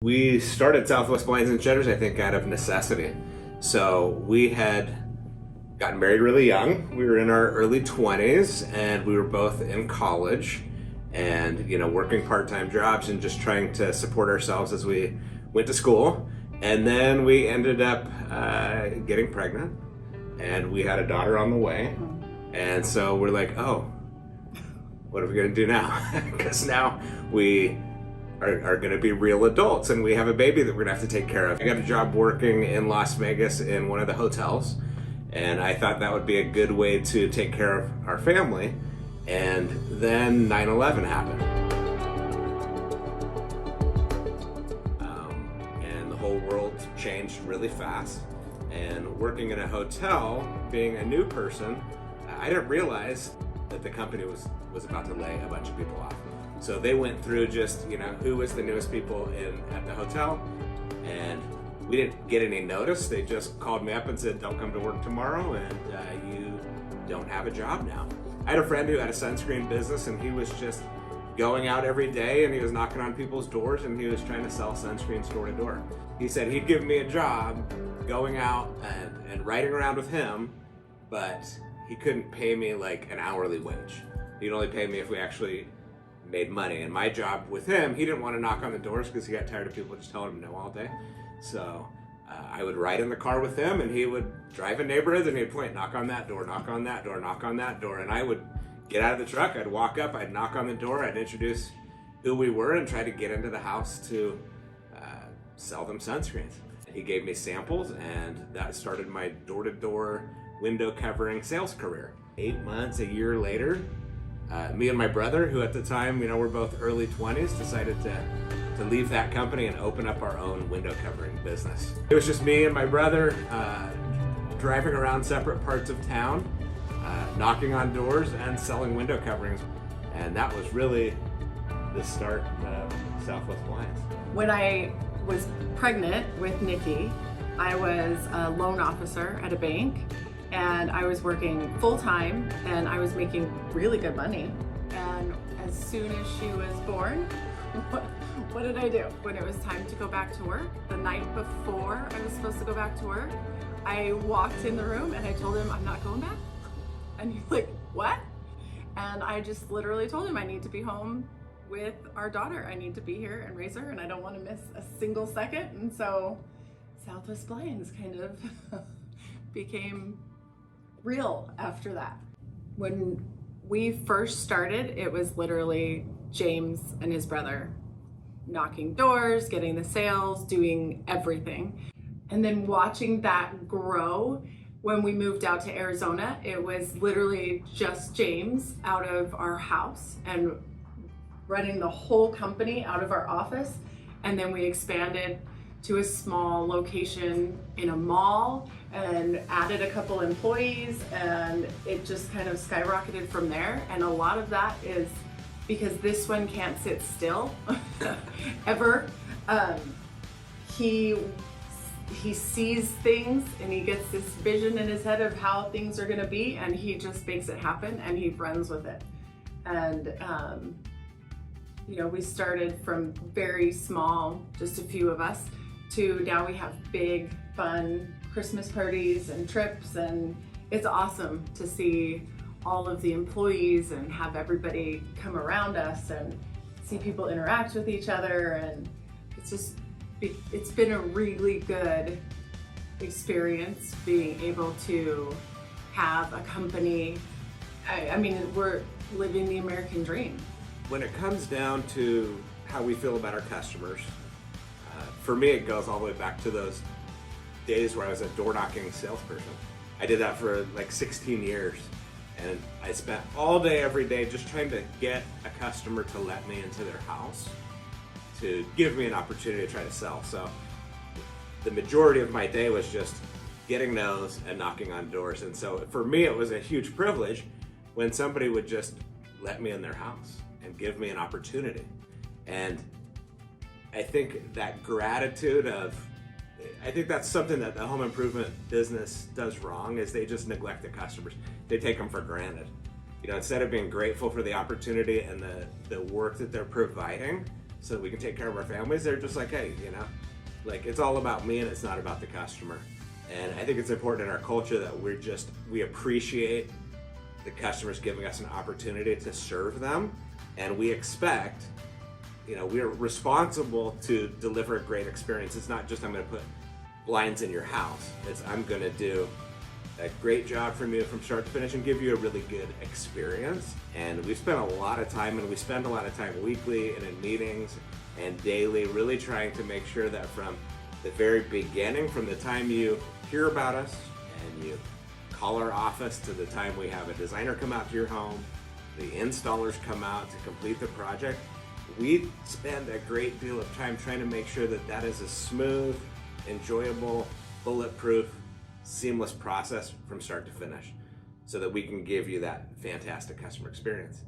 We started Southwest Blinds and Shutters, I think, out of necessity. So we had gotten married really young. We were in our early 20s and we were both in college and, working part-time jobs and just trying to support ourselves as we went to school. And then we ended up getting pregnant and we had a daughter on the way. And so we're like, oh, what are we going to do now? Because now we are going to be real adults and we have a baby that we're going to have to take care of. I got a job working in Las Vegas in one of the hotels, and I thought that would be a good way to take care of our family. And then 9/11 happened. And the whole world changed really fast. And working in a hotel, being a new person, I didn't realize that the company was about to lay a bunch of people off. So they went through just, who was the newest people at the hotel, and we didn't get any notice. They just called me up and said, don't come to work tomorrow and you don't have a job now. I had a friend who had a sunscreen business and he was just going out every day and he was knocking on people's doors and he was trying to sell sunscreen store to door. He said he'd give me a job going out and riding around with him, but he couldn't pay me like an hourly wage. He'd only pay me if we actually made money. And my job with him, he didn't want to knock on the doors because he got tired of people just telling him no all day. So I would ride in the car with him and he would drive a neighborhood and he'd point, knock on that door, knock on that door, knock on that door. And I would get out of the truck, I'd walk up, I'd knock on the door, I'd introduce who we were and try to get into the house to sell them sunscreens. He gave me samples and that started my door-to-door window covering sales career. 8 months, a year later, me and my brother, who at the time, we're both early 20s, decided to leave that company and open up our own window covering business. It was just me and my brother driving around separate parts of town, knocking on doors and selling window coverings. And that was really the start of Southwest Blinds. When I was pregnant with Nikki, I was a loan officer at a bank. And I was working full-time and I was making really good money. And as soon as she was born, what did I do? When it was time to go back to work, the night before I was supposed to go back to work, I walked in the room and I told him, I'm not going back. And he's like, what? And I just literally told him I need to be home with our daughter. I need to be here and raise her and I don't want to miss a single second. And so Southwest Blinds kind of became real after that. When we first started, it was literally James and his brother knocking doors, getting the sales, doing everything. And then watching that grow, when we moved out to Arizona, it was literally just James out of our house and running the whole company out of our office. And then we expanded to a small location in a mall and added a couple employees, and it just kind of skyrocketed from there. And a lot of that is because this one can't sit still ever. He sees things and he gets this vision in his head of how things are gonna be, and he just makes it happen and he runs with it. And we started from very small, just a few of us, to now we have big, fun Christmas parties and trips, and it's awesome to see all of the employees and have everybody come around us and see people interact with each other, and it's been a really good experience being able to have a company. I mean, we're living the American dream. When it comes down to how we feel about our customers, for me, it goes all the way back to those days where I was a door knocking salesperson. I did that for like 16 years and I spent all day, every day just trying to get a customer to let me into their house, to give me an opportunity to try to sell. So the majority of my day was just getting no's and knocking on doors. And so for me, it was a huge privilege when somebody would just let me in their house and give me an opportunity. And I think that gratitude I think that's something that the home improvement business does wrong, is they just neglect the customers. They take them for granted. Instead of being grateful for the opportunity and the work that they're providing, so that we can take care of our families. They're just like, hey, like it's all about me and it's not about the customer. And I think it's important in our culture that we appreciate the customers giving us an opportunity to serve them, and we expect, we're responsible to deliver a great experience. It's not just I'm going to put blinds in your house. It's I'm going to do a great job from you from start to finish and give you a really good experience. And we spend a lot of time, and we spend a lot of time weekly and in meetings and daily, really trying to make sure that from the very beginning, from the time you hear about us and you call our office to the time we have a designer come out to your home, the installers come out to complete the project, we spend a great deal of time trying to make sure that that is a smooth, enjoyable, bulletproof, seamless process from start to finish so that we can give you that fantastic customer experience.